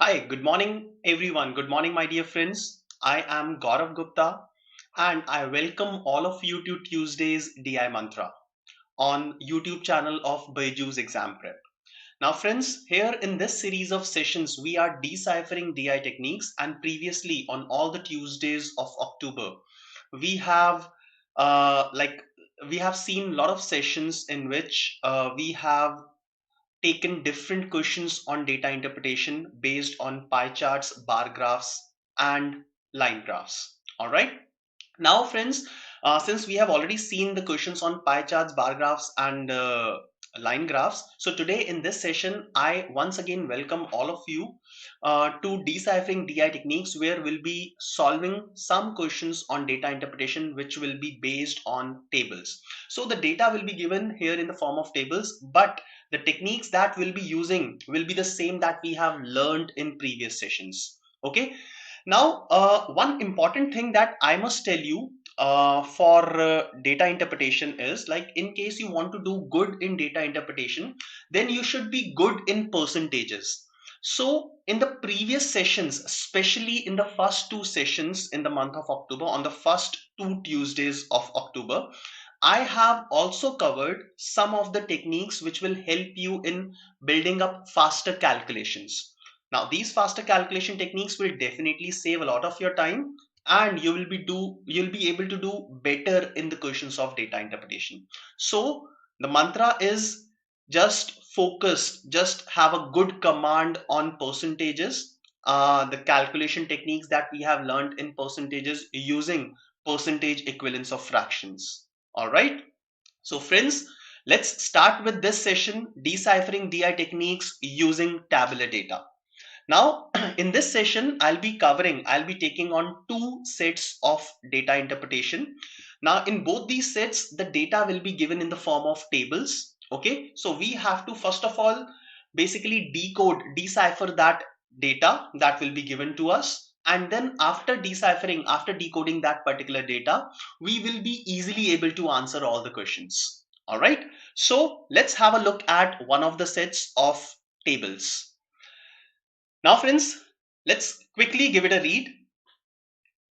Hi, good morning, everyone. Good morning, my dear friends. I am Gaurav Gupta, and I welcome all of you to Tuesday's DI Mantra on YouTube channel of BYJU'S Exam Prep. Now, friends, here in this series of sessions, we are deciphering DI techniques, and previously on all the Tuesdays of October, we have uh, like we have seen a lot of sessions in which we have taken different questions on data interpretation based on pie charts, bar graphs, and line graphs. All right. Now, friends, since we have already seen the questions on pie charts, bar graphs, and line graphs, so today in this session, I once again welcome all of you to deciphering DI techniques, where we'll be solving some questions on data interpretation, which will be based on tables. So the data will be given here in the form of tables, but the techniques that we'll be using will be the same that we have learned in previous sessions. Okay. Now, one important thing that I must tell you for data interpretation is, like, in case you want to do good in data interpretation, then you should be good in percentages. So in the previous sessions, especially in the first two sessions in the month of October, on the first two Tuesdays of October, I have also covered some of the techniques which will help you in building up faster calculations. Now, these faster calculation techniques will definitely save a lot of your time, and you'll be able to do better in the questions of data interpretation. So the mantra is just focus, just have a good command on percentages, the calculation techniques that we have learned in percentages using percentage equivalence of fractions. All right. So friends, let's start with this session, deciphering DI techniques using tabular data. Now, in this session, I'll be taking on two sets of data interpretation. Now, in both these sets, the data will be given in the form of tables. Okay, so we have to first of all basically decipher that data that will be given to us. And then after after decoding that particular data, we will be easily able to answer all the questions. All right, so let's have a look at one of the sets of tables. Now, friends, let's quickly give it a read.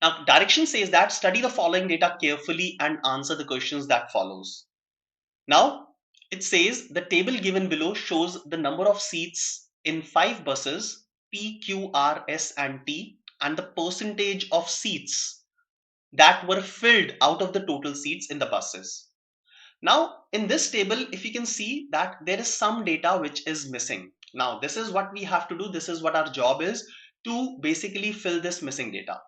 Now, direction says that study the following data carefully and answer the questions that follows. Now, it says the table given below shows the number of seats in 5 buses P, Q, R, S, and T, and the percentage of seats that were filled out of the total seats in the buses. Now, in this table, if you can see that there is some data which is missing. Now, this is what we have to do. This is what our job is, to basically fill this missing data.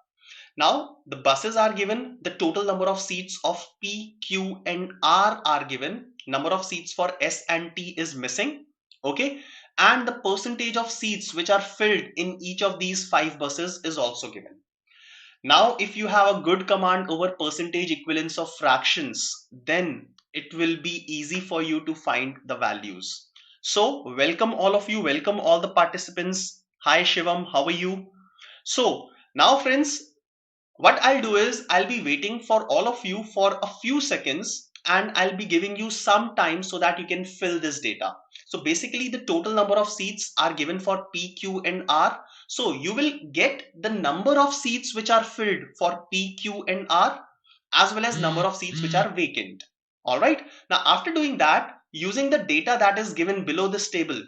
Now, the buses are given, the total number of seats of P, Q, and R are given. Number of seats for S and T is missing. Okay. And the percentage of seats which are filled in each of these 5 buses is also given. Now, if you have a good command over percentage equivalence of fractions, then it will be easy for you to find the values. So welcome all of you, welcome all the participants. Hi Shivam, how are you? So now friends, what I'll do is I'll be waiting for all of you for a few seconds, and I'll be giving you some time so that you can fill this data. So basically the total number of seats are given for P, Q, and R. So you will get the number of seats which are filled for P, Q, and R, as well as number of seats which are vacant. All right. Now after doing that, using the data that is given below this table,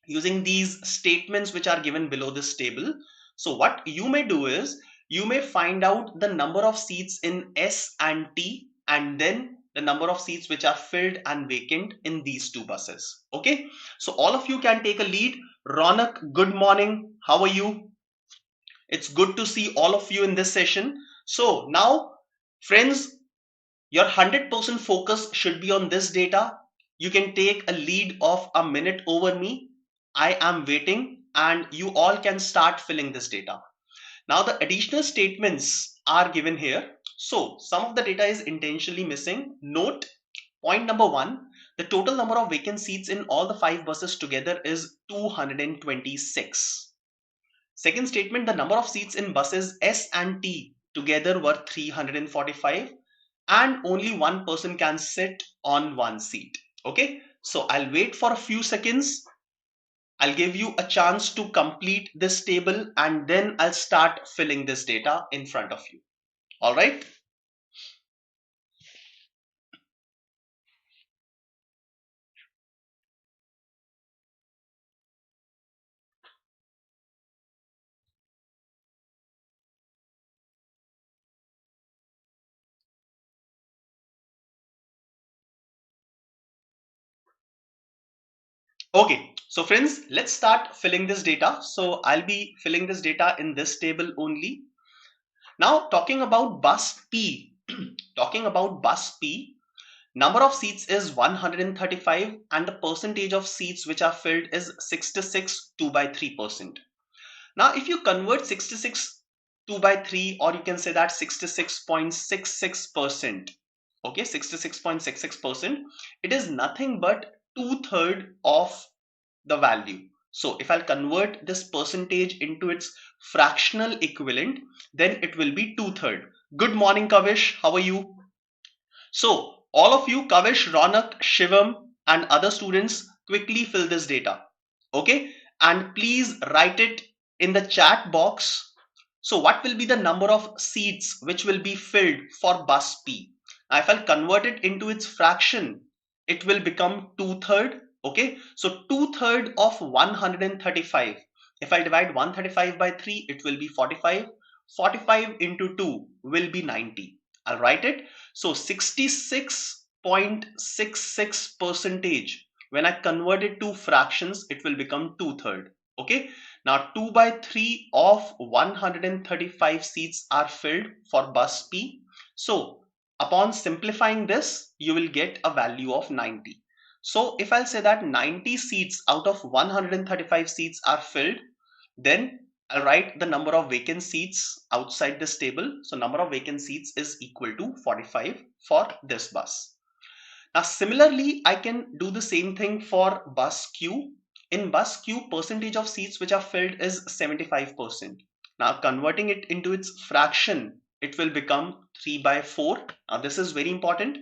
using these statements which are given below this table, so what you may do is you may find out the number of seats in S and T, and then the number of seats which are filled and vacant in these two buses. Okay, so all of you can take a lead. Ronak, good morning, how are you? It's good to see all of you in this session. So now friends, your 100% focus should be on this data. You can take a lead of a minute over me. I am waiting, and you all can start filling this data. Now the additional statements are given here. So some of the data is intentionally missing. Note point number 1, the total number of vacant seats in all the 5 buses together is 226. Second statement, the number of seats in buses S and T together were 345, and only one person can sit on one seat. Okay, so I'll wait for a few seconds. I'll give you a chance to complete this table and then I'll start filling this data in front of you. All right. Okay, so friends, let's start filling this data. So I'll be filling this data in this table only. Now talking about bus P, talking about bus P, number of seats is 135 and the percentage of seats which are filled is 66 2 by 3%. Now if you convert 66 2 by 3, or you can say that 66.66%, okay, 66.66%, it is nothing but 2/3 of the value. So if I'll convert this percentage into its fractional equivalent, then it will be 2/3. Good morning, Kavish. How are you? So all of you, Kavish, Ronak, Shivam, and other students, quickly fill this data. Okay. And please write it in the chat box. So what will be the number of seats which will be filled for bus P? Now, if I'll convert it into its fraction, it will become 2/3. Okay. So 2/3 of 135. If I divide 135 by 3, it will be 45. 45 into 2 will be 90. I'll write it. So 66.66 percentage. When I convert it to fractions, it will become 2/3. Okay. Now 2 by 3 of 135 seats are filled for bus P. So upon simplifying this, you will get a value of 90. So if I'll say that 90 seats out of 135 seats are filled, then I'll write the number of vacant seats outside this table. So number of vacant seats is equal to 45 for this bus. Now similarly, I can do the same thing for bus Q. In bus Q, percentage of seats which are filled is 75%. Now converting it into its fraction, it will become 3 by 4. Now this is very important.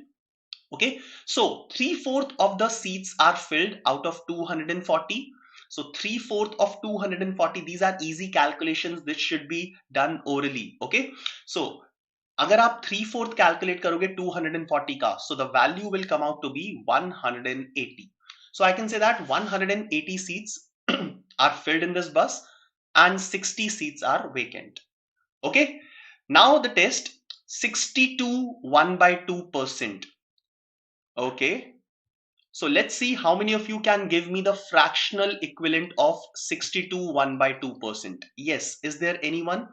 Okay, so 3/4 of the seats are filled out of 240. So 3/4 of 240, these are easy calculations which should be done orally. Okay, so अगर आप 3/4 calculate करोगे 240 का, so the value will come out to be 180. So I can say that 180 seats are filled in this bus and 60 seats are vacant. Okay, now the test, 62 1 by 2%. Okay, so let's see how many of you can give me the fractional equivalent of 62 1 by 2%. Yes, is there anyone?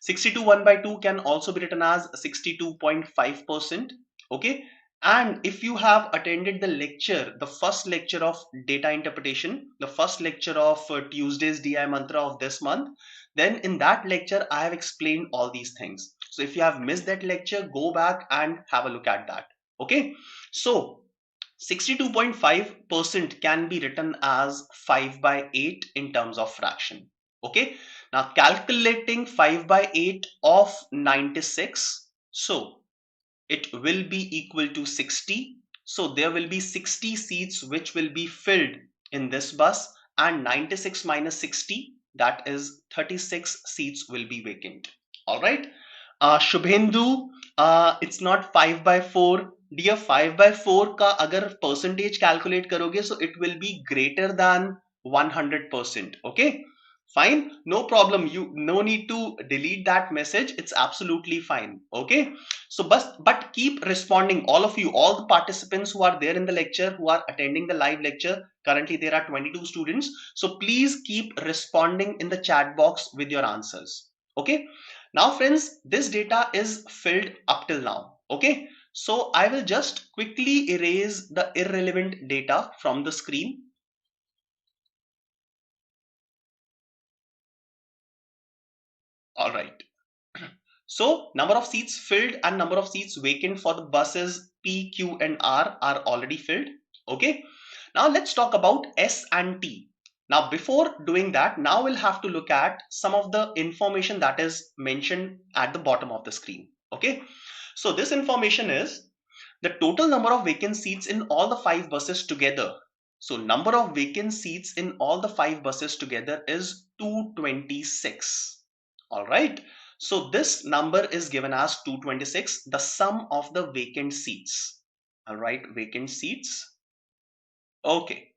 62 1 by 2 can also be written as 62.5%. Okay, and if you have attended the lecture, the first lecture of data interpretation, the first lecture of Tuesday's DI mantra of this month, then in that lecture I have explained all these things. So if you have missed that lecture, go back and have a look at that. Okay, so 62.5% can be written as 5 by 8 in terms of fraction. Okay, now calculating 5 by 8 of 96, so it will be equal to 60. So there will be 60 seats which will be filled in this bus, and 96 minus 60, that is 36 seats will be vacant. All right. Shubhendu, it's not 5 by 4. Dear, 5 by 4 का अगर percentage calculate करोगे, so it will be greater than 100%. Okay, fine, no problem. You no need to delete that message. It's absolutely fine. Okay, so but keep responding, all of you, all the participants who are there in the lecture, who are attending the live lecture. Currently there are 22 students. So please keep responding in the chat box with your answers. Okay. Now friends, this data is filled up till now. Okay, so I will just quickly erase the irrelevant data from the screen. All right. So number of seats filled and number of seats vacant for the buses P, Q and R are already filled. Okay. Now let's talk about S and T. Now before doing that, now we'll have to look at some of the information that is mentioned at the bottom of the screen. Okay. So this information is the total number of vacant seats in all the 5 buses together So number of vacant seats in all the 5 buses together is 226. All right. So this number is given as 226, the sum of the vacant seats. All right, vacant seats. Okay.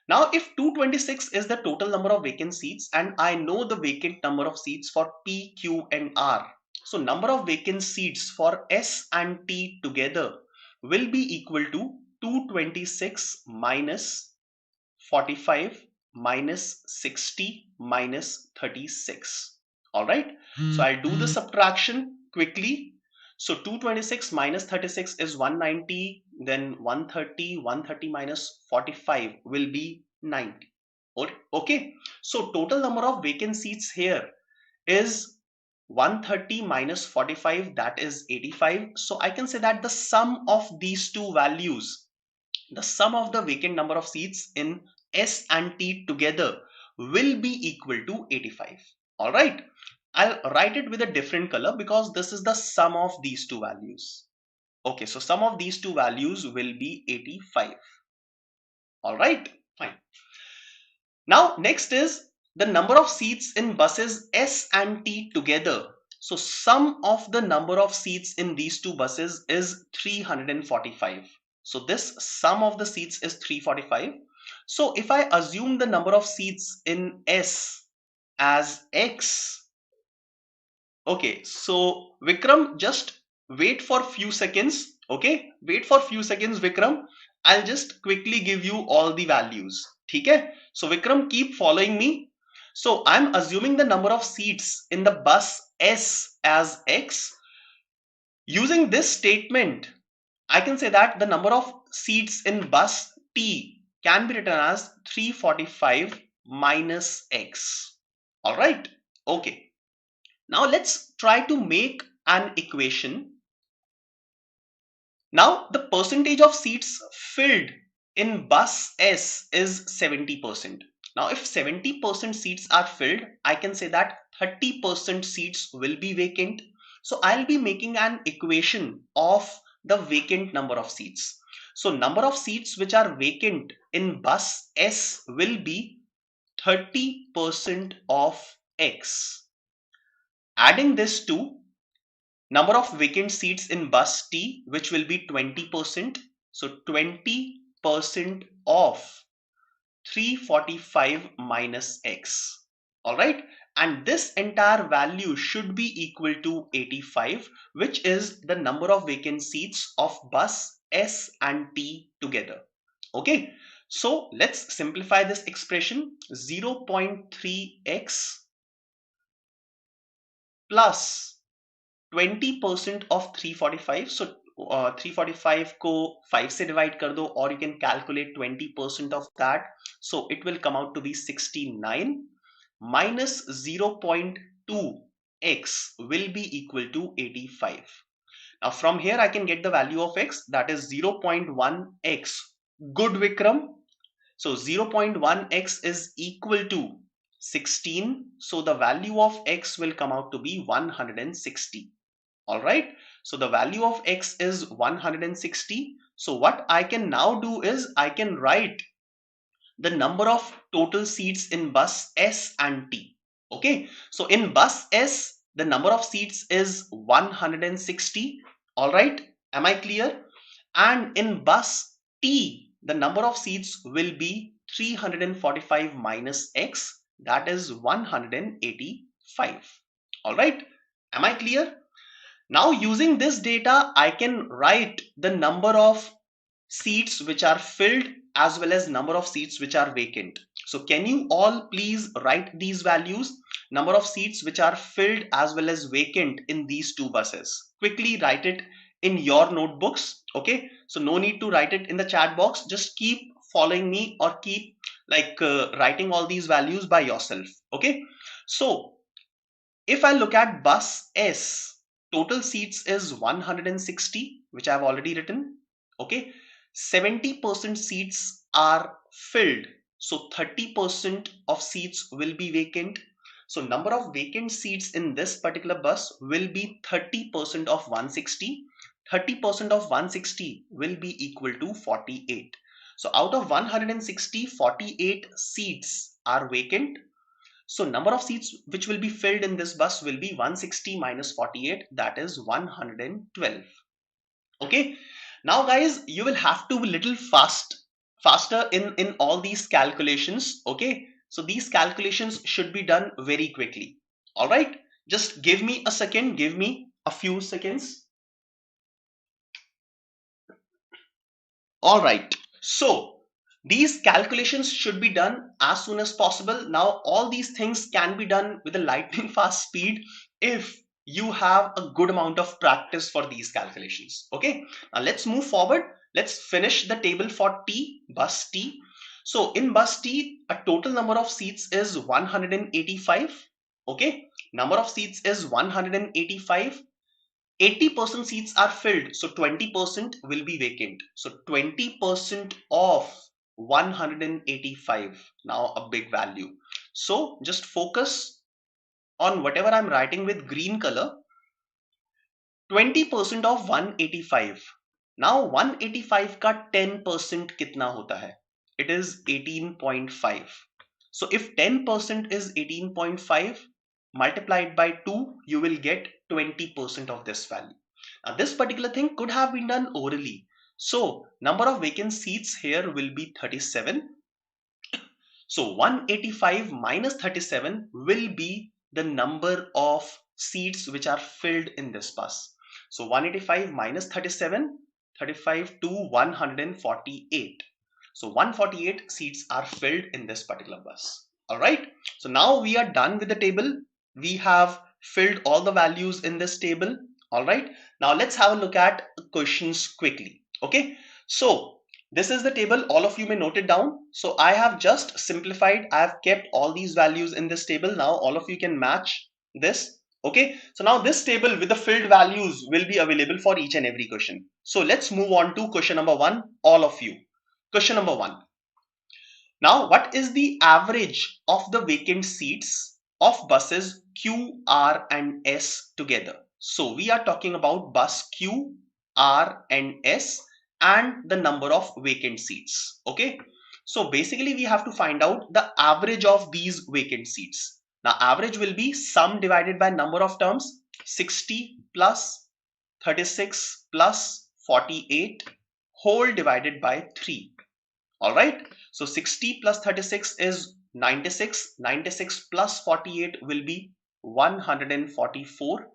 Now, if 226 is the total number of vacant seats and I know the vacant number of seats for P, Q and R. So number of vacant seats for S and T together will be equal to 226 minus 45 minus 60 minus 36. All right. So I'll do the subtraction quickly. So 226 minus 36 is 190, then 130 minus 45 will be 90. Okay. So total number of vacant seats here is 130 minus 45, that is 85. So I can say that the sum of these two values, the sum of the vacant number of seats in S and T together will be equal to 85. All right. I'll write it with a different color because this is the sum of these two values. Okay, so sum of these two values will be 85. All right, fine. Now, next is the number of seats in buses S and T together. So sum of the number of seats in these two buses is 345. So this sum of the seats is 345. So if I assume the number of seats in S as X, okay, so Vikram, just wait for few seconds. Okay, wait for few seconds, Vikram. I'll just quickly give you all the values. Okay, so Vikram, keep following me. So I'm assuming the number of seats in the bus S as X. Using this statement, I can say that the number of seats in bus T can be written as 345 minus X. All right, okay. Now let's try to make an equation. Now the percentage of seats filled in bus S is 70%. Now if 70% seats are filled, I can say that 30% seats will be vacant. So I'll be making an equation of the vacant number of seats. So number of seats which are vacant in bus S will be 30% of X. Adding this to number of vacant seats in bus T, which will be 20%. So 20% of 345 minus X. All right. And this entire value should be equal to 85, which is the number of vacant seats of bus S and T together. Okay. So let's simplify this expression. 0.3X plus 20% of 345. So 345 को 5 से divide कर दो, or you can calculate 20% of that. So it will come out to be 69 minus 0.2x will be equal to 85. Now from here I can get the value of x, that is 0.1x. Good, Vikram. So 0.1x is equal to 16. So the value of x will come out to be 160. All right. So the value of x is 160. So what I can now do is I can write the number of total seats in bus S and T. Okay. So in bus S, the number of seats is 160. All right. Am I clear? And in bus T, the number of seats will be 345 minus x, that is 185. All right. Am I clear? Now using this data, I can write the number of seats which are filled as well as number of seats which are vacant. So can you all please write these values, number of seats which are filled as well as vacant in these two buses. Quickly write it in your notebooks. Okay, so no need to write it in the chat box. Just keep following me or keep writing all these values by yourself. Okay, so if I look at bus S, total seats is 160, which I've already written. Okay, 70% seats are filled. So 30% of seats will be vacant. So number of vacant seats in this particular bus will be 30% of 160. 30% of 160 will be equal to 48. So out of 160, 48 seats are vacant. So number of seats which will be filled in this bus will be 160 minus 48, that is 112. Okay. Now guys, you will have to be little faster in all these calculations. Okay. So these calculations should be done very quickly. All right. Just give me a second. Give me a few seconds. All right. So these calculations should be done as soon as possible. Now, all these things can be done with a lightning fast speed if you have a good amount of practice for these calculations. Okay. Now let's move forward. Let's finish the table for T, bus T. So in bus T, a total number of seats is 185. Okay. Number of seats is 185. 80% seats are filled, so 20% will be vacant. So 20% of 185, now a big value. So just focus on whatever I'm writing with green color. 20% of 185. Now 185 का 10% कितना होता है? It is 18.5. So if 10% is 18.5, multiplied by 2, you will get 20% of this value. Now this particular thing could have been done orally. So number of vacant seats here will be 37. So 185 minus 37 will be the number of seats which are filled in this bus. So 185 minus 37, 35 to 148. So 148 seats are filled in this particular bus. All right. So now we are done with the table. We have filled all the values in this table. All right. Now let's have a look at questions quickly. Okay. So this is the table. All of you may note it down. So I have just simplified. I have kept all these values in this table. Now all of you can match this. Okay. So now this table with the filled values will be available for each and every question. So let's move on to question number 1. All of you. Question number 1. Now, what is the average of the vacant seats of buses Q, R and S together? So we are talking about bus Q, R and S and the number of vacant seats. Okay. So basically we have to find out the average of these vacant seats. Now average will be sum divided by number of terms, 60 plus 36 plus 48 whole divided by 3. All right. So 60 plus 36 is 96. 96 plus 48 will be 144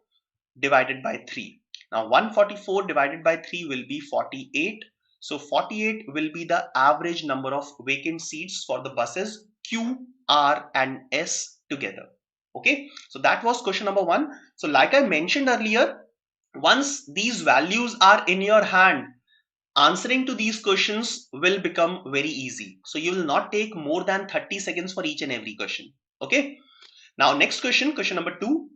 divided by 3. Now 144 divided by 3 will be 48. So 48 will be the average number of vacant seats for the buses Q, R and S together. Okay. So that was question number 1. So like I mentioned earlier, once these values are in your hand, answering to these questions will become very easy. So you will not take more than 30 seconds for each and every question. Okay. Now next question, question number 2.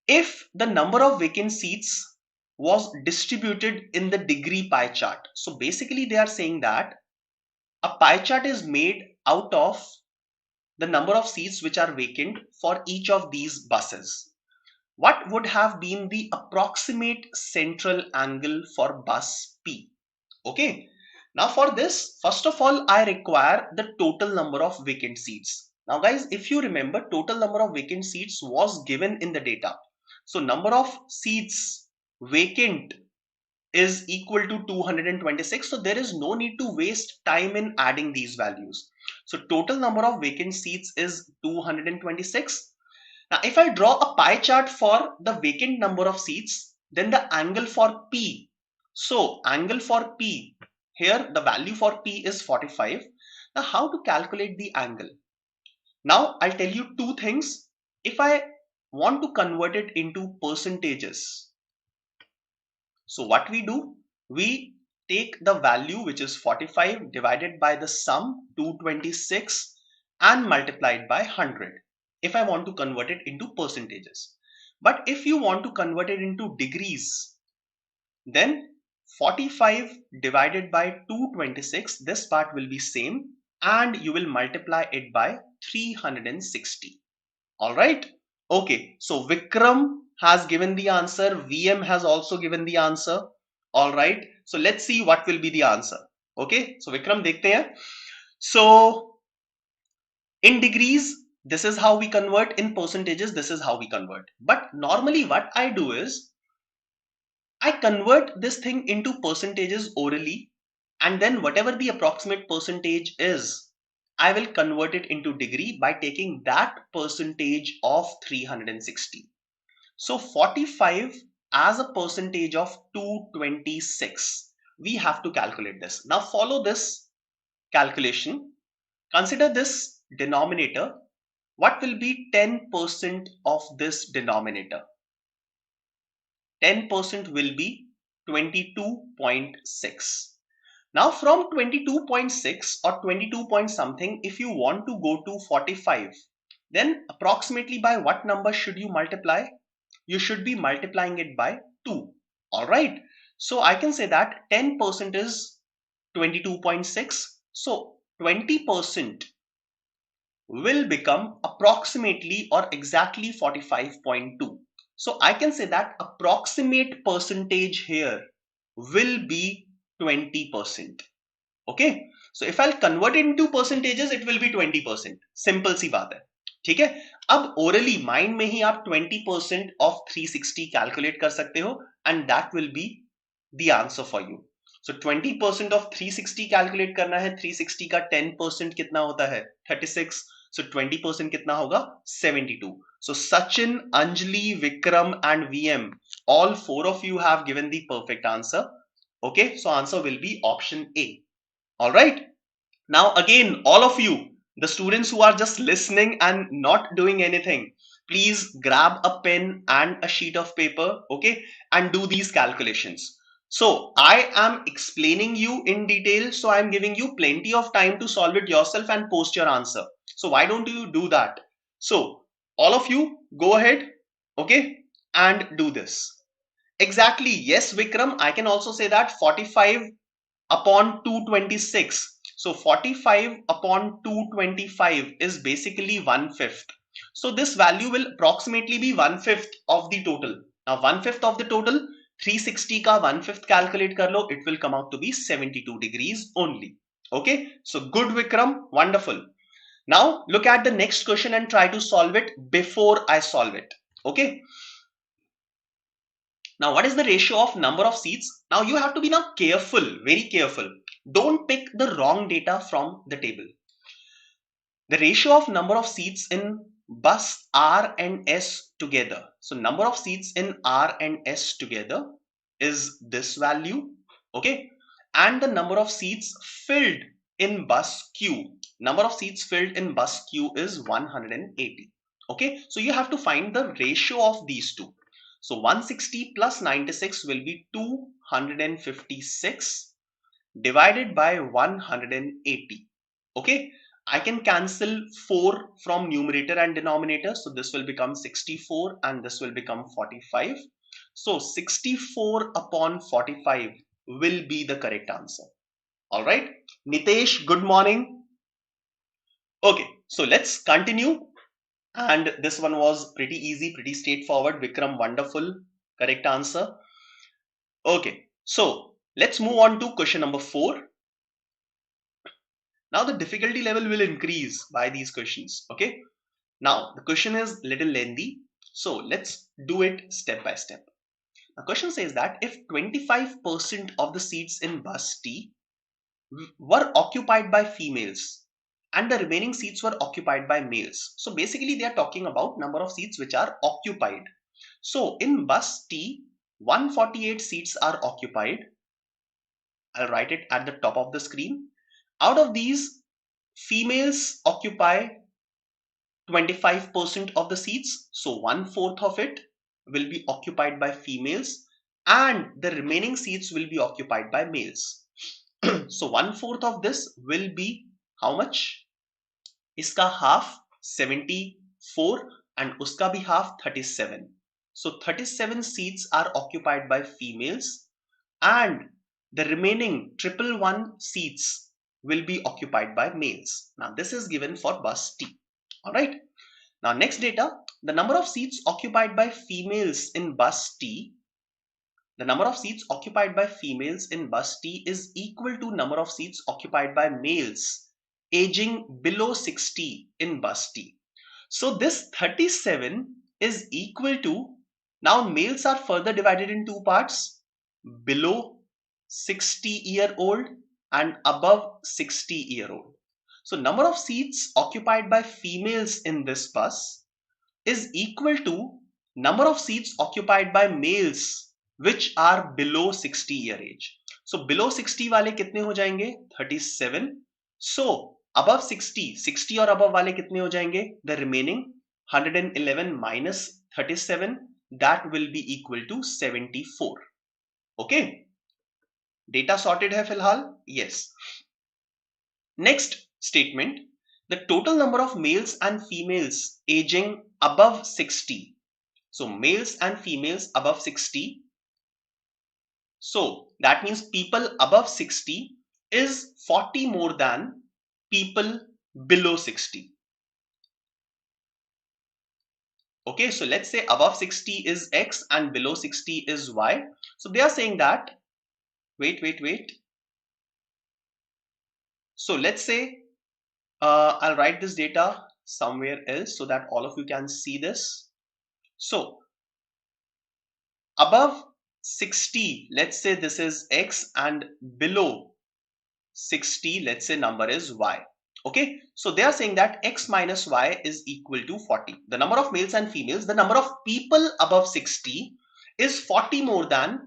If the number of vacant seats was distributed in the degree pie chart. So basically they are saying that a pie chart is made out of the number of seats which are vacant for each of these buses. What would have been the approximate central angle for bus P? Okay. Now for this, first of all, I require the total number of vacant seats. Now guys, if you remember, total number of vacant seats was given in the data. So number of seats vacant is equal to 226. So there is no need to waste time in adding these values. So total number of vacant seats is 226. Now if I draw a pie chart for the vacant number of seats, then the angle for P. So angle for P, here the value for P is 45. Now how to calculate the angle? Now I'll tell you two things. If I want to convert it into percentages, so what we do, we take the value which is 45 divided by the sum 226 and multiplied by 100 if I want to convert it into percentages. But if you want to convert it into degrees, then 45 divided by 226, this part will be same and you will multiply it by 360. All right. Okay. So Vikram has given the answer. VM has also given the answer. All right. So let's see what will be the answer. Okay, so Vikram देखते हैं. So in degrees, this is how we convert. In percentages, this is how we convert. But normally what I do is I convert this thing into percentages orally, and then whatever the approximate percentage is, I will convert it into degree by taking that percentage of 360. So 45 as a percentage of 226. We have to calculate this. Now follow this calculation. Consider this denominator. What will be 10% of this denominator? 10% will be 22.6. Now from 22.6 or 22 point something, if you want to go to 45, then approximately by what number should you multiply? You should be multiplying it by 2. Alright. So I can say that 10% is 22.6. So 20% will become approximately or exactly 45.2. So I can say that approximate percentage here will be 20%. Okay, so if I'll convert it into percentages, it will be 20%. Simple सी बात है. ठीक है, अब orally mind में ही आप 20% of 360 calculate कर सकते हो, and that will be the answer for you. So 20% of 360 calculate करना है. 360 का 10% कितना होता है? 36. So 20% कितना होगा? 72. So Sachin, Anjali, Vikram and VM, all 4 of you have given the perfect answer. Okay, so answer will be option A. All right. Now again, all of you, the students who are just listening and not doing anything, please grab a pen and a sheet of paper, okay, and do these calculations. So I am explaining you in detail, so I am giving you plenty of time to solve it yourself and post your answer. So why don't you do that? So all of you go ahead, okay, and do this. Exactly. Yes, Vikram, I can also say that 45 upon 226. So 45 upon 225 is basically 1/5. So this value will approximately be 1/5 of the total. Now 1/5 of the total, 360 ka 1/5 calculate kar lo, it will come out to be 72 degrees only. Okay, so good Vikram, wonderful. Now look at the next question and try to solve it before I solve it. Okay. Now, what is the ratio of number of seats? Now you have to be now careful, very careful. Don't pick the wrong data from the table. The ratio of number of seats in bus R and S together. So number of seats in R and S together is this value. Okay. And the number of seats filled in bus Q. Number of seats filled in bus Q is 180. Okay. So you have to find the ratio of these two. So 160 plus 96 will be 256 divided by 180. Okay, I can cancel 4 from numerator and denominator. So this will become 64 and this will become 45. So 64 upon 45 will be the correct answer. All right. Nitesh, good morning. Okay, so let's continue. And this one was pretty easy, pretty straightforward. Vikram, wonderful. Correct answer. Okay, so let's move on to question number 4. Now the difficulty level will increase by these questions. Okay, now the question is little lengthy. So let's do it step by step. The question says that if 25% of the seats in bus T were occupied by females, and the remaining seats were occupied by males. So basically they are talking about number of seats which are occupied. So in bus T, 148 seats are occupied. I'll write it at the top of the screen. Out of these, females occupy 25% of the seats. So 1/4 of it will be occupied by females and the remaining seats will be occupied by males. So 1/4 of this will be how much? इसका half 74 and उसका भी half 37. So 37 seats are occupied by females and the remaining 111 seats will be occupied by males. Now this is given for bus T. All right. Now next data, the number of seats occupied by females in bus T. the number of seats occupied by females in bus T is equal to number of seats occupied by males aging below 60 in bus T. So this 37 is equal to, now males are further divided in two parts, below 60-year-old and above 60-year-old. So number of seats occupied by females in this bus is equal to number of seats occupied by males which are below 60 year age. So below 60 वाले कितने हो जाएंगे? 37. So above 60 और above वाले कितने हो जाएंगे? The remaining 111 minus 37, that will be equal to 74. Okay. Data sorted है फिलहाल? Yes. Next statement, the total number of males and females aging above 60. So males and females above 60. So that means people above 60 is 40 more than people below 60. Okay, so let's say above 60 is X and below 60 is Y. So they are saying that, wait. So let's say, I'll write this data somewhere else so that all of you can see this. So above 60, let's say this is X, and below 60, let's say number is Y. Okay, so they are saying that X minus Y is equal to 40. The number of males and females, the number of people above 60 is 40 more than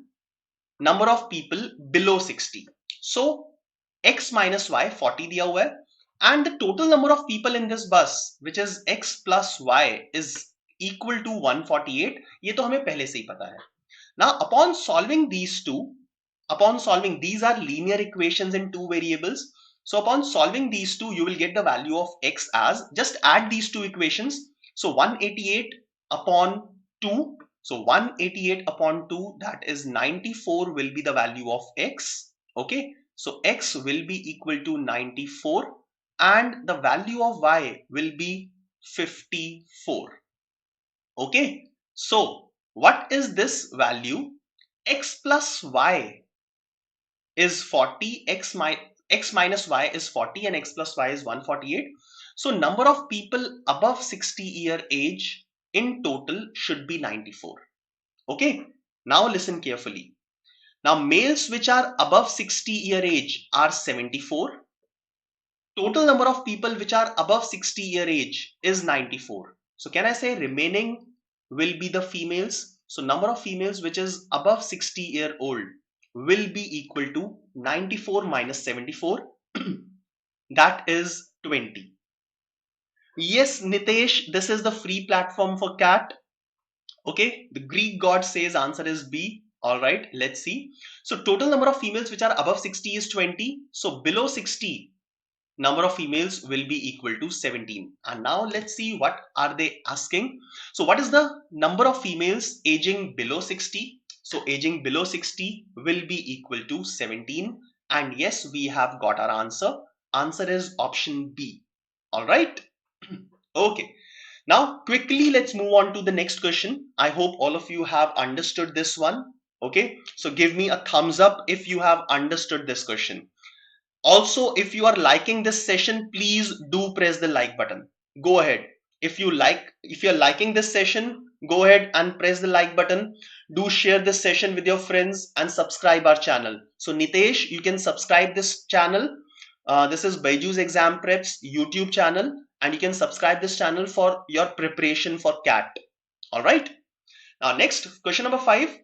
number of people below 60. So X minus Y 40 दिया हुआ है, and the total number of people in this bus, which is X plus Y, is equal to 148. ये तो हमें पहले से ही पता है. Now upon solving these two, these are linear equations in two variables. So upon solving these two, you will get the value of X as, just add these two equations. So 188 upon 2. So 188 upon 2, that is 94, will be the value of X. Okay. So X will be equal to 94 and the value of Y will be 54. Okay. So what is this value? X plus Y is 40, X minus Y is 40 and X plus Y is 148. So number of people above 60 year age in total should be 94. Okay. Now listen carefully. Now males which are above 60 year age are 74. Total number of people which are above 60 year age is 94. So can I say remaining will be the females? So number of females which is above 60 year old will be equal to 94 minus 74. That is 20. Yes, Nitesh, this is the free platform for CAT. Okay, the Greek god says answer is B. All right, let's see. So total number of females which are above 60 is 20. So below 60, number of females will be equal to 17. And now let's see what are they asking. So what is the number of females aging below 60? So aging below 60 will be equal to 17. And yes, we have got our answer. Answer is option B. All right. Okay. Now quickly let's move on to the next question. I hope all of you have understood this one. Okay. So give me a thumbs up if you have understood this question. Also, if you are liking this session, please do press the like button. Go ahead. If you're liking this session, go ahead and press the like button. Do share this session with your friends and subscribe our channel. So Nitesh, you can subscribe this channel. This is BYJU'S Exam Preps YouTube channel, and you can subscribe this channel for your preparation for CAT. All right. Now next, question number 5.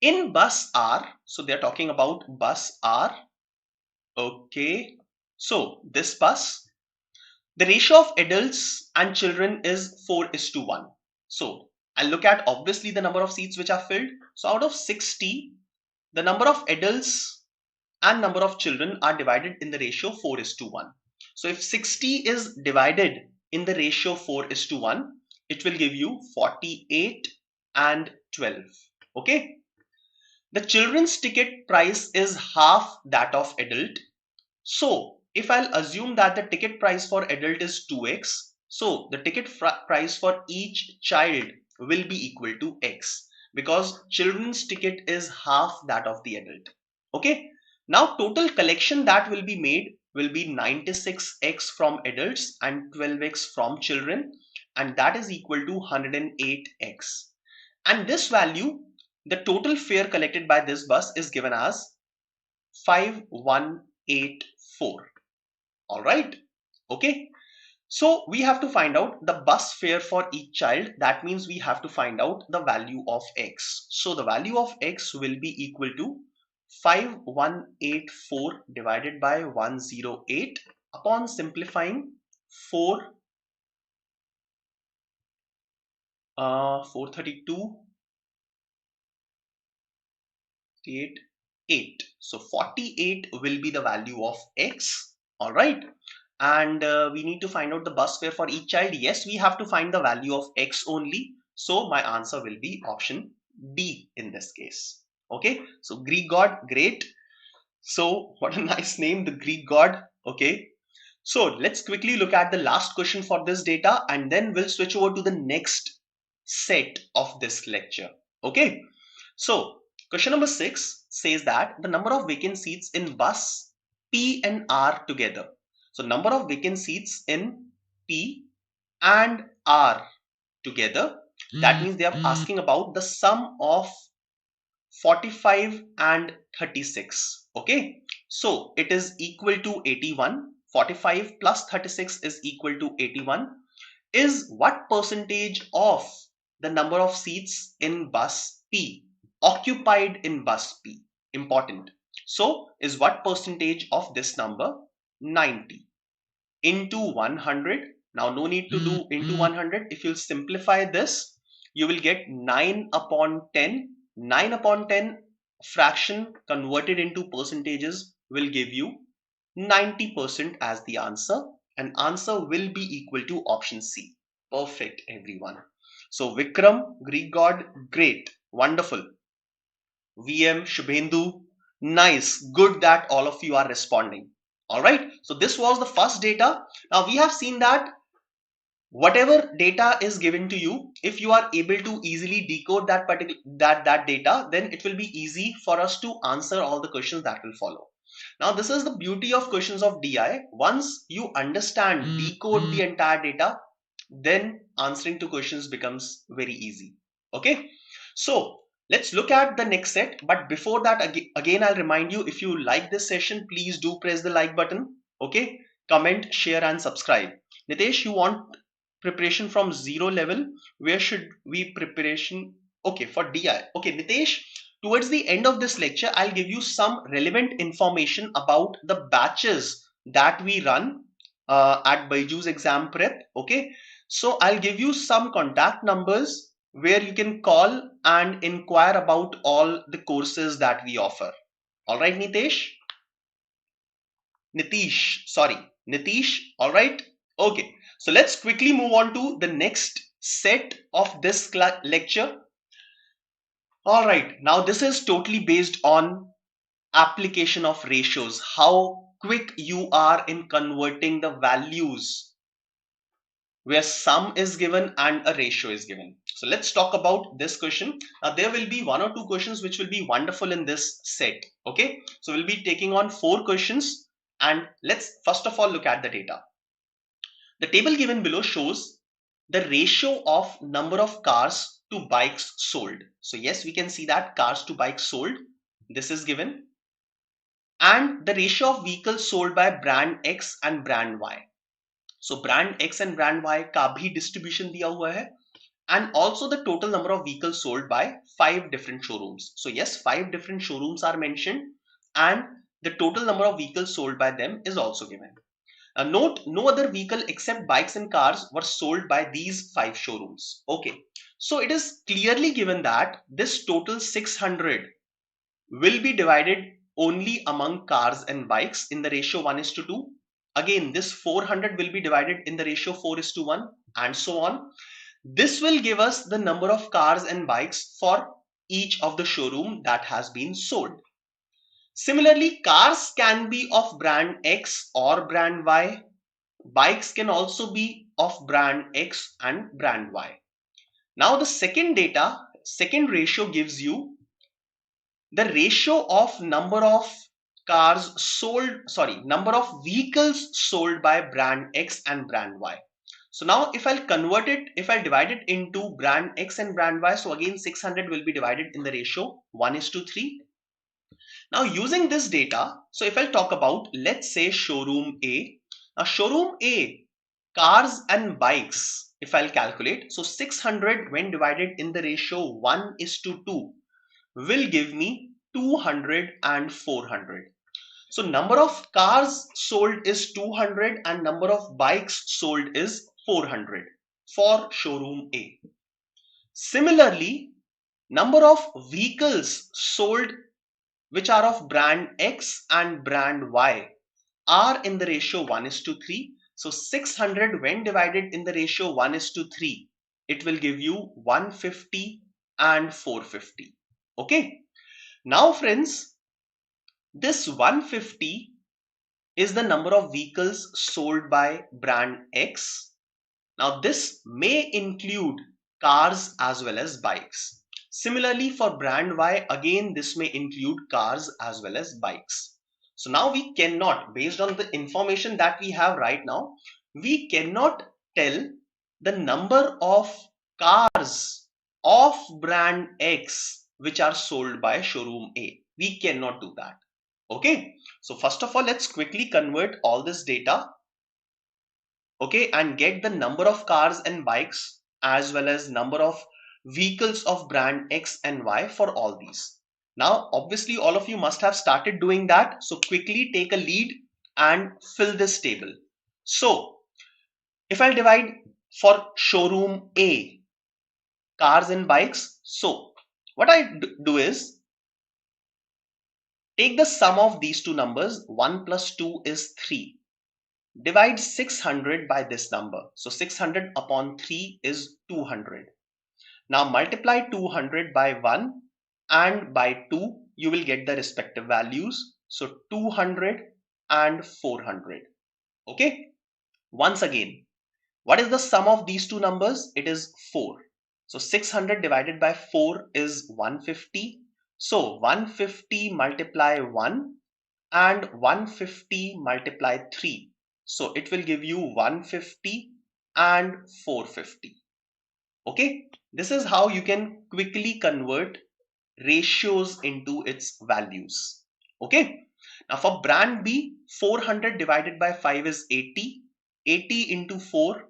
In bus R, so they're talking about bus R. Okay, so this bus, the ratio of adults and children is 4:1. So I'll look at obviously the number of seats which are filled. So out of 60, the number of adults and number of children are divided in the ratio 4:1. So if 60 is divided in the ratio 4:1, it will give you 48 and 12. Okay. The children's ticket price is half that of adult. So if I'll assume that the ticket price for adult is 2x, so the ticket price for each child will be equal to x. because children's ticket is half that of the adult. Okay. Now total collection that will be made will be 96x from adults and 12x from children, and that is equal to 108x. And this value, the total fare collected by this bus is given as 5184. All right. Okay. So we have to find out the bus fare for each child. That means we have to find out the value of x. So the value of x will be equal to 5184 divided by 108. Upon simplifying, 432 8. So 48 will be the value of x. All right. And we need to find out the bus fare for each child. Yes, we have to find the value of x only. So my answer will be option D in this case. Okay. So Greek god, great. So what a nice name, the Greek god. Okay. So let's quickly look at the last question for this data, and then we'll switch over to the next set of this lecture. Okay. So question number 6 says that the number of vacant seats in bus P and R together. So number of vacant seats in P and R together. That means they are asking about the sum of 45 and 36. Okay. So it is equal to 81. 45 plus 36 is equal to 81. Is what percentage of the number of seats in bus P occupied in bus P? Important. So is what percentage of this number? 90 into 100. Now no need to do into 100. If you'll simplify this, you will get 9 upon 10. 9 upon 10 fraction converted into percentages will give you 90% as the answer, and answer will be equal to option C. Perfect, everyone. So Vikram, Greek god, great, wonderful. VM, Shubhendu, nice, good that all of you are responding. All right, so this was the first data. Now we have seen that whatever data is given to you, if you are able to easily decode that particular that data, then it will be easy for us to answer all the questions that will follow. Now this is the beauty of questions of DI. Once you understand, decode the entire data, then answering to questions becomes very easy. Okay, so let's look at the next set. But before that, again I'll remind you, if you like this session, please do press the like button. Okay, comment, share and subscribe. Nitesh, you want preparation from 0 level? Where should we preparation? Okay, for DI. Okay, Nitesh, towards the end of this lecture, I'll give you some relevant information about the batches that we run at BYJU'S exam prep. Okay, so I'll give you some contact numbers where you can call and inquire about all the courses that we offer. All right, Nitesh? Nitish, sorry, Nitish. All right. Okay, so let's quickly move on to the next set of this lecture. All right, now this is totally based on application of ratios, how quick you are in converting the values where sum is given and a ratio is given. So let's talk about this question. Now there will be 1 or 2 questions which will be wonderful in this set. Okay, so we'll be taking on 4 questions, and let's first of all look at the data. The table given below shows the ratio of number of cars to bikes sold. So yes, we can see that cars to bikes sold, this is given, and the ratio of vehicles sold by brand X and brand Y. So brand X and brand Y का भी distribution दिया हुआ है, and also the total number of vehicles sold by 5 different showrooms. So yes, 5 different showrooms are mentioned, and the total number of vehicles sold by them is also given. Note, no other vehicle except bikes and cars were sold by these 5 showrooms. Okay, so it is clearly given that this total 600 will be divided only among cars and bikes in the ratio 1:2. Again, this 400 will be divided in the ratio 4:1, and so on. This will give us the number of cars and bikes for each of the showroom that has been sold. Similarly, cars can be of brand X or brand Y. Bikes can also be of brand X and brand Y. Now the second data second ratio gives you the ratio of number of number of vehicles sold by brand X and brand Y. So now if I'll divide it into brand X and brand Y, so again 600 will be divided in the ratio 1:3. Now using this data, so if I'll talk about, let's say showroom A. Now showroom A, cars and bikes, if I'll calculate, so 600 when divided in the ratio 1:2 will give me 200 and 400. So number of cars sold is 200 and number of bikes sold is 400 for showroom A. Similarly, number of vehicles sold which are of brand X and brand Y are in the ratio 1:3. So 600 when divided in the ratio 1:3, it will give you 150 and 450. Okay. Now friends, this 150 is the number of vehicles sold by brand X. Now this may include cars as well as bikes. Similarly for brand Y, again this may include cars as well as bikes. So now we cannot, based on the information that we have right now, we cannot tell the number of cars of brand X which are sold by showroom A. We cannot do that. Okay, so first of all, let's quickly convert all this data, okay, and get the number of cars and bikes as well as number of vehicles of brand X and Y for all these. Now, obviously, all of you must have started doing that. So quickly take a lead and fill this table. So if I divide for showroom A, cars and bikes, so what I do is take the sum of these two numbers. 1 plus 2 is 3. Divide 600 by this number. So 600 upon 3 is 200. Now multiply 200 by 1 and by 2. You will get the respective values. So 200 and 400. Okay. Once again, what is the sum of these two numbers? It is 4. So 600 divided by 4 is 150. So 150 multiply 1 and 150 multiply 3. So it will give you 150 and 450. Okay, this is how you can quickly convert ratios into its values. Okay, now for brand B, 400 divided by 5 is 80. 80 into 4,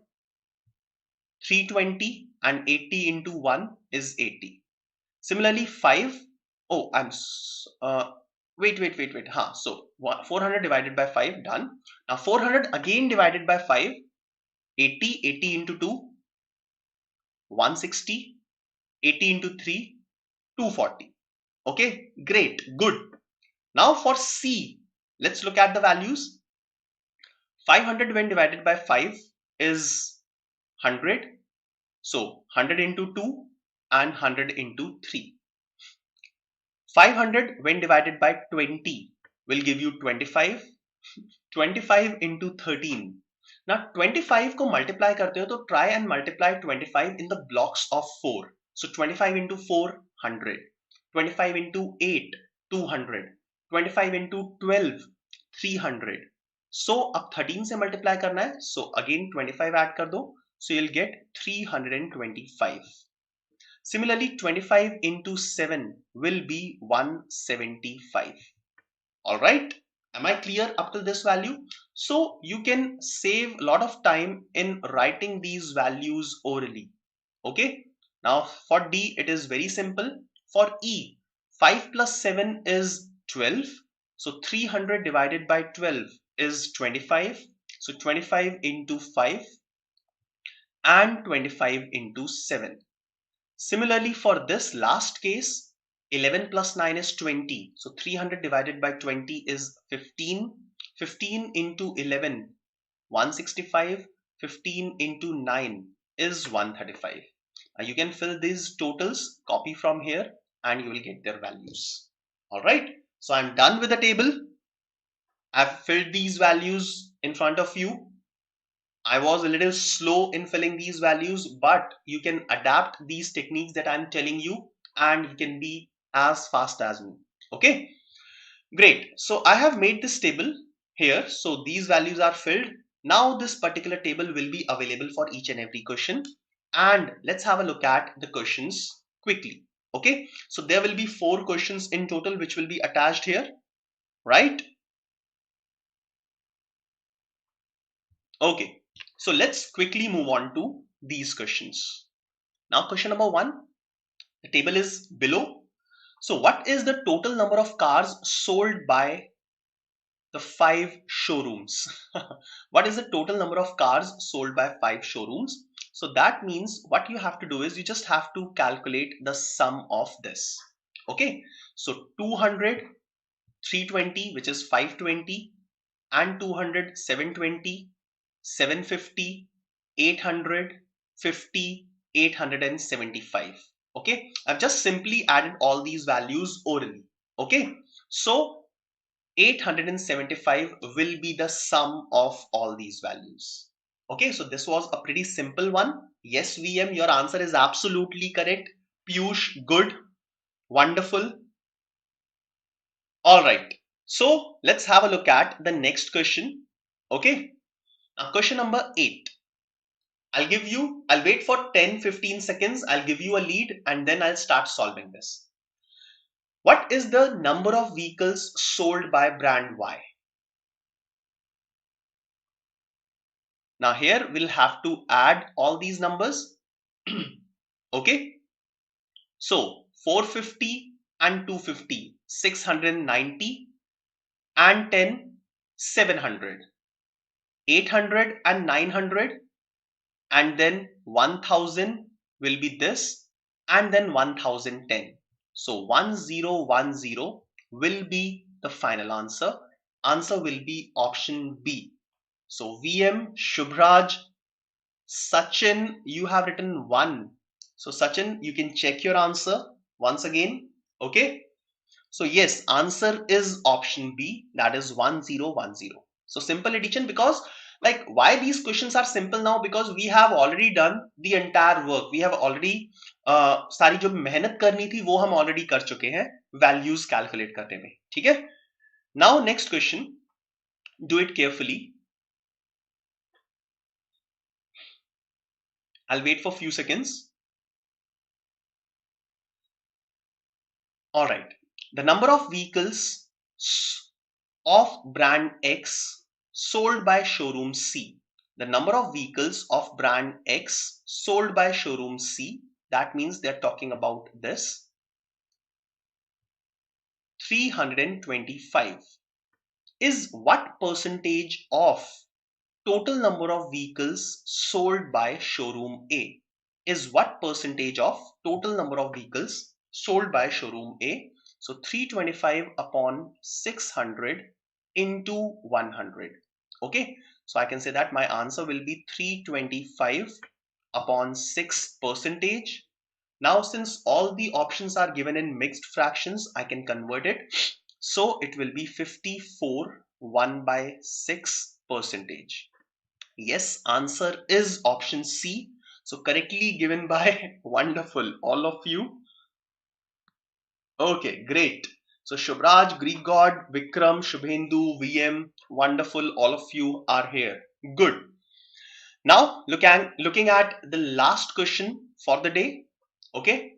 320, and 80 into 1 is 80. Similarly, 5, oh, wait. So 400 divided by 5, done. Now 400 again divided by 5, 80, 80 into 2, 160, 80 into 3, 240. Okay, great, good. Now for C, let's look at the values. 500 when divided by 5 is 100. So 100 into 2 and 100 into 3. 500 when divided by 20 will give you 25. 25 into 13. Now 25 को multiply करते हो तो try and multiply 25 in the blocks of 4. So 25 into 4, 100. 25 into 8, 200. 25 into 12, 300. So अब 13 से multiply करना है. So again 25 add कर दो. So you'll get 325. Similarly, 25 into 7 will be 175. All right. Am I clear up to this value? So you can save a lot of time in writing these values orally. Okay. Now for D, it is very simple. For E, 5 plus 7 is 12. So 300 divided by 12 is 25. So 25 into 5 and 25 into 7. Similarly, for this last case, 11 plus 9 is 20. So 300 divided by 20 is 15. 15 into 11, 165. 15 into 9 is 135. Now you can fill these totals, copy from here, and you will get their values. All right. So I'm done with the table. I've filled these values in front of you. I was a little slow in filling these values, but you can adapt these techniques that I'm telling you and you can be as fast as me. Okay, great. So I have made this table here. So these values are filled. Now this particular table will be available for each and every question. And let's have a look at the questions quickly. Okay, so there will be 4 questions in total which will be attached here, right? Okay, so let's quickly move on to these questions. Now question number 1, the table is below. So what is the total number of cars sold by the 5 showrooms? What is the total number of cars sold by 5 showrooms? So that means what you have to do is you just have to calculate the sum of this. Okay, so 200, 320, which is 520, and 200, 720, 750, 800, 50, 875. Okay, I've just simply added all these values orally. Okay, so 875 will be the sum of all these values. Okay, so this was a pretty simple one. Yes, VM, your answer is absolutely correct. Piyush, good, wonderful. All right, so let's have a look at the next question. Okay, now question number 8. I'll wait for 10-15 seconds. I'll give you a lead and then I'll start solving this. What is the number of vehicles sold by brand Y? Now here we'll have to add all these numbers. Okay, so 450 and 250, 690, and 10, 700, 800 and 900, and then 1000 will be this, and then 1010. So 1010 will be the final answer. Answer will be option B. So VM, Shubhraj, Sachin, you have written 1. So Sachin, you can check your answer once again. Okay. So yes, answer is option B, that is 1010. So simple addition, because like why these questions are simple now, because we have already done the entire work. We have already सारी जो मेहनत करनी थी वो हम already कर चुके हैं values calculate करने में. ठीक है? Now next question, do it carefully. I'll wait for few seconds. All right. The number of vehicles of brand X sold by showroom C. The number of vehicles of brand X sold by showroom C, that means they're talking about this, 325, is what percentage of total number of vehicles sold by showroom A? Is what percentage of total number of vehicles sold by showroom A? So 325 upon 600 into 100. Okay, so I can say that my answer will be 325 upon 6 percentage. Now since all the options are given in mixed fractions, I can convert it. So it will be 54 1 by 6 percentage. Yes, answer is option C. So correctly given by wonderful, all of you. Okay, great. So Shubhraj, Greek God, Vikram, Shubhendu, VM, wonderful, all of you are here. Good. Now looking at the last question for the day. Okay.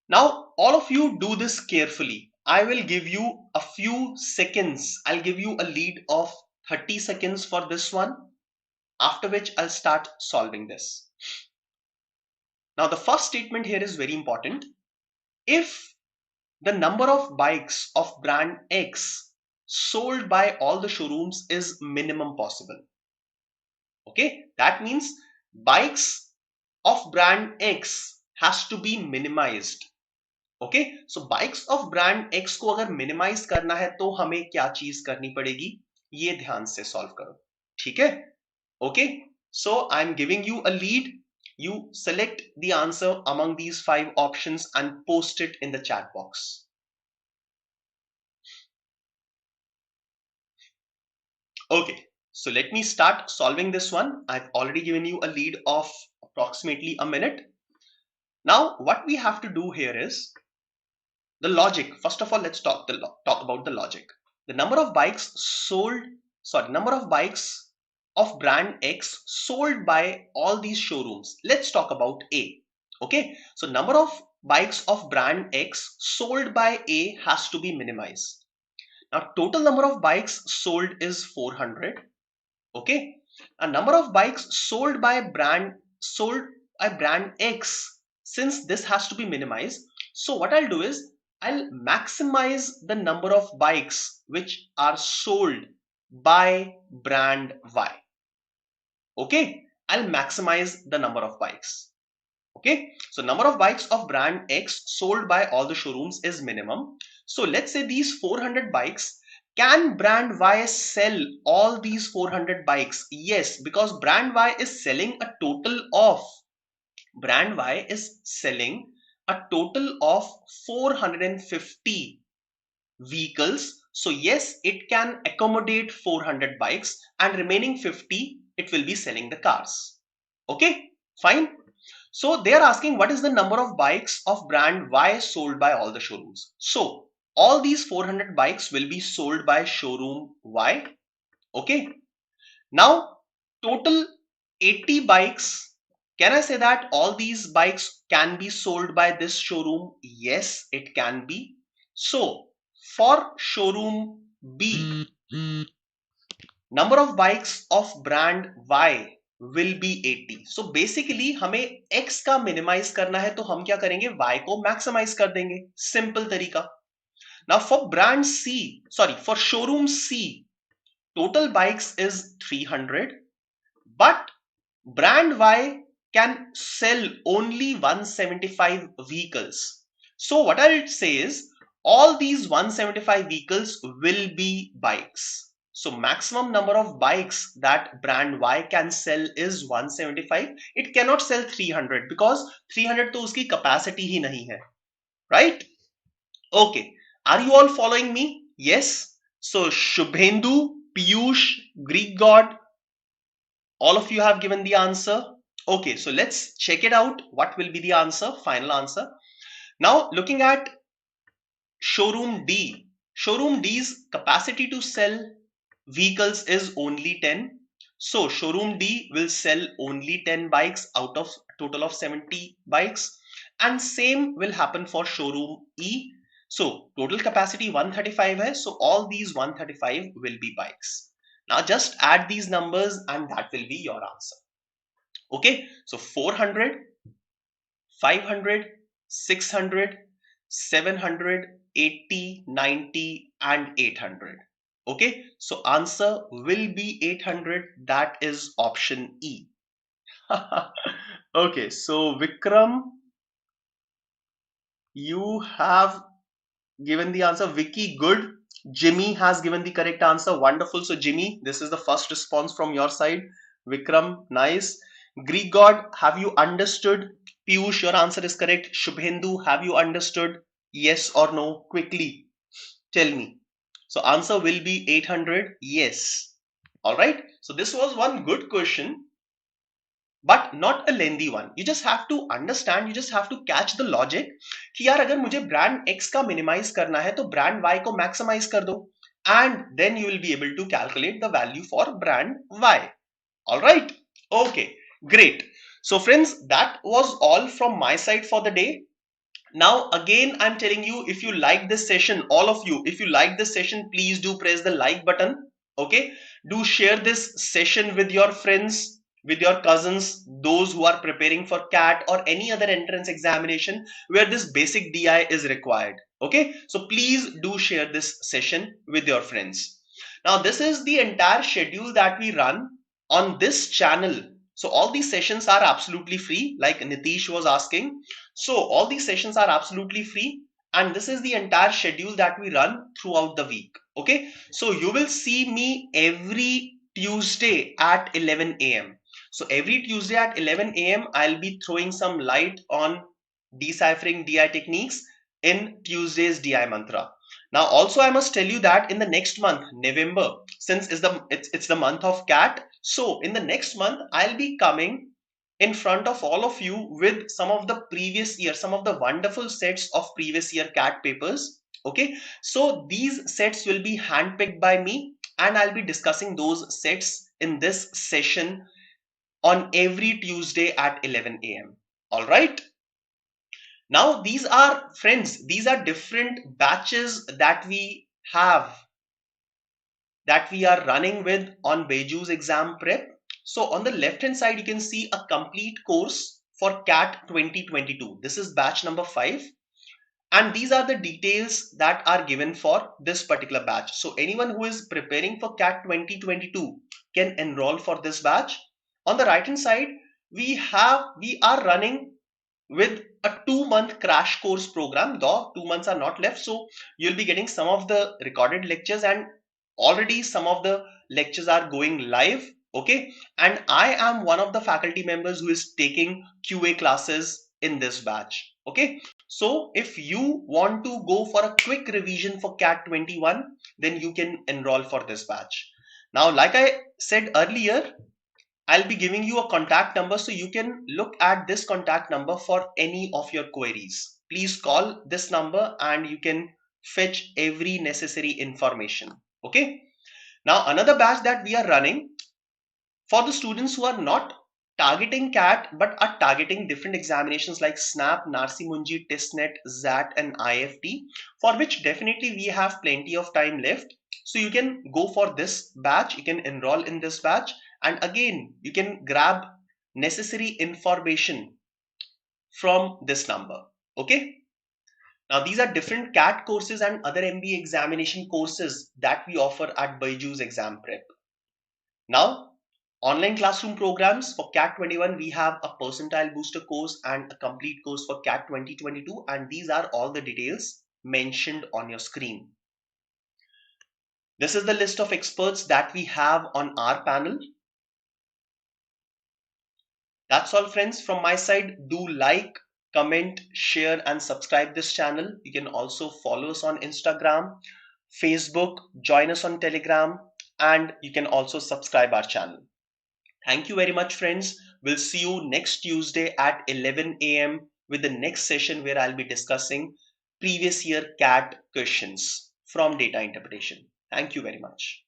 Now all of you do this carefully. I will give you a few seconds. I'll give you a lead of 30 seconds for this one, after which I'll start solving this. Now the first statement here is very important. If the number of bikes of brand X sold by all the showrooms is minimum possible. Okay, that means bikes of brand X has to be minimized. Okay, so bikes of brand X को अगर minimize करना है तो हमें क्या चीज करनी पड़ेगी, ये ध्यान से solve करो. ठीक है? Okay, so I'm giving you a lead. You select the answer among these 5 options and post it in the chat box. Okay, So let me start solving this one. I've already given you a lead of approximately a minute. Now what we have to do here is the logic. First of all, let's talk about the logic. The number of bikes number of bikes of brand X sold by all these showrooms. Let's talk about A. Okay, so number of bikes of brand X sold by A has to be minimized. Now total number of bikes sold is 400. Okay, a number of bikes sold by brand X. Since this has to be minimized, so what I'll do is I'll maximize the number of bikes which are sold by brand Y. Okay, I'll maximize the number of bikes. Okay, so number of bikes of brand X sold by all the showrooms is minimum. So let's say these 400 bikes. Can brand Y sell all these 400 bikes? Yes, because brand Y is selling a total of 450 vehicles. So yes, it can accommodate 400 bikes, and remaining 50 it will be selling the cars. Okay, fine. So they are asking what is the number of bikes of brand Y sold by all the showrooms. So all these 400 bikes will be sold by showroom Y. Okay. Now total 80 bikes. Can I say that all these bikes can be sold by this showroom? Yes, it can be. So for showroom B, number of bikes of brand Y will be 80. So basically हमें X का minimize करना है तो हम क्या करेंगे, Y को maximize कर देंगे. Simple तरीका. Now for brand C, for showroom C, total bikes is 300, but brand Y can sell only 175 vehicles. So what I'll say is all these 175 vehicles will be bikes. So maximum number of bikes that brand Y can sell is 175. It cannot sell 300 because 300 तो उसकी capacity ही नहीं है, right? Okay, are you all following me? Yes. So Shubhendu, Piyush, Greek God, all of you have given the answer. Okay, so let's check it out. What will be the answer, final answer? Now looking at showroom D. Showroom D's capacity to sell vehicles is only 10. So showroom D will sell only 10 bikes out of total of 70 bikes. And same will happen for showroom E. So total capacity 135 hai. So all these 135 will be bikes. Now just add these numbers and that will be your answer. Okay, so 400, 500, 600, 700, 80, 90 and 800. Okay, so answer will be 800. That is option E. Okay, so Vikram, you have given the answer. Vicky, good. Jimmy has given the correct answer. Wonderful. So Jimmy, this is the first response from your side. Vikram, nice. Greek God, have you understood? Piyush, your answer is correct. Shubhendu, have you understood? Yes or no? Quickly tell me. So answer will be 800. Yes. All right. So this was one good question, but not a lengthy one. You just have to understand, you just have to catch the logic कि यार अगर मुझे brand X का minimize करना है तो brand Y को maximize कर दो, and then you will be able to calculate the value for brand Y. All right. Okay, great. So friends, that was all from my side for the day. Now again, I'm telling you, if you like this session, all of you, if you like this session, please do press the like button. Okay, do share this session with your friends, with your cousins, those who are preparing for CAT or any other entrance examination where this basic DI is required. Okay, so please do share this session with your friends. Now this is the entire schedule that we run on this channel. So all these sessions are absolutely free, like Nitish was asking. So all these sessions are absolutely free, and this is the entire schedule that we run throughout the week. Okay, so you will see me every Tuesday at 11 a.m. So every Tuesday at 11 a.m. I'll be throwing some light on deciphering DI techniques in Tuesday's DI mantra. Now, also I must tell you that in the next month, November, since it's the month of cat, so in the next month I'll be coming in front of all of you with some of the previous year, some of the wonderful sets of previous year cat papers. Okay, so these sets will be handpicked by me, and I'll be discussing those sets in this session on every Tuesday at 11 a.m. All right. Now, these are friends, these are different batches have that we are running with on BYJU'S exam prep. So on the left hand side, you can see a complete course for CAT 2022. This is batch number 5. And these are the details that are given for this particular batch. So anyone who is preparing for CAT 2022 can enroll for this batch. On the right hand side, we are running with a 2-month crash course program, though 2 months are not left. So you'll be getting some of the recorded lectures, and already some of the lectures are going live. Okay. And I am one of the faculty members who is taking QA classes in this batch. Okay. So if you want to go for a quick revision for CAT 21, then you can enroll for this batch. Now, like I said earlier, I'll be giving you a contact number, so you can look at this contact number for any of your queries. Please call this number and you can fetch every necessary information. Okay. Now, another batch that we are running for the students who are not targeting CAT but are targeting different examinations like SNAP, NARSI Munji, TestNet, ZAT and IFT, for which definitely we have plenty of time left. So you can go for this batch, you can enroll in this batch, and again you can grab necessary information from this number. Okay. Now these are different CAT courses and other MBA examination courses that we offer at BYJU'S exam prep. Now, online classroom programs for CAT 21, we have a percentile booster course and a complete course for CAT 2022, and these are all the details mentioned on your screen. This is the list of experts that we have on our panel. That's all, friends, from my side. Do like, comment, share and subscribe this channel. You can also follow us on Instagram, Facebook, join us on Telegram, and you can also subscribe our channel. Thank you very much, friends. We'll see you next Tuesday at 11 a.m. with the next session where I'll be discussing previous year CAT questions from data interpretation. Thank you very much.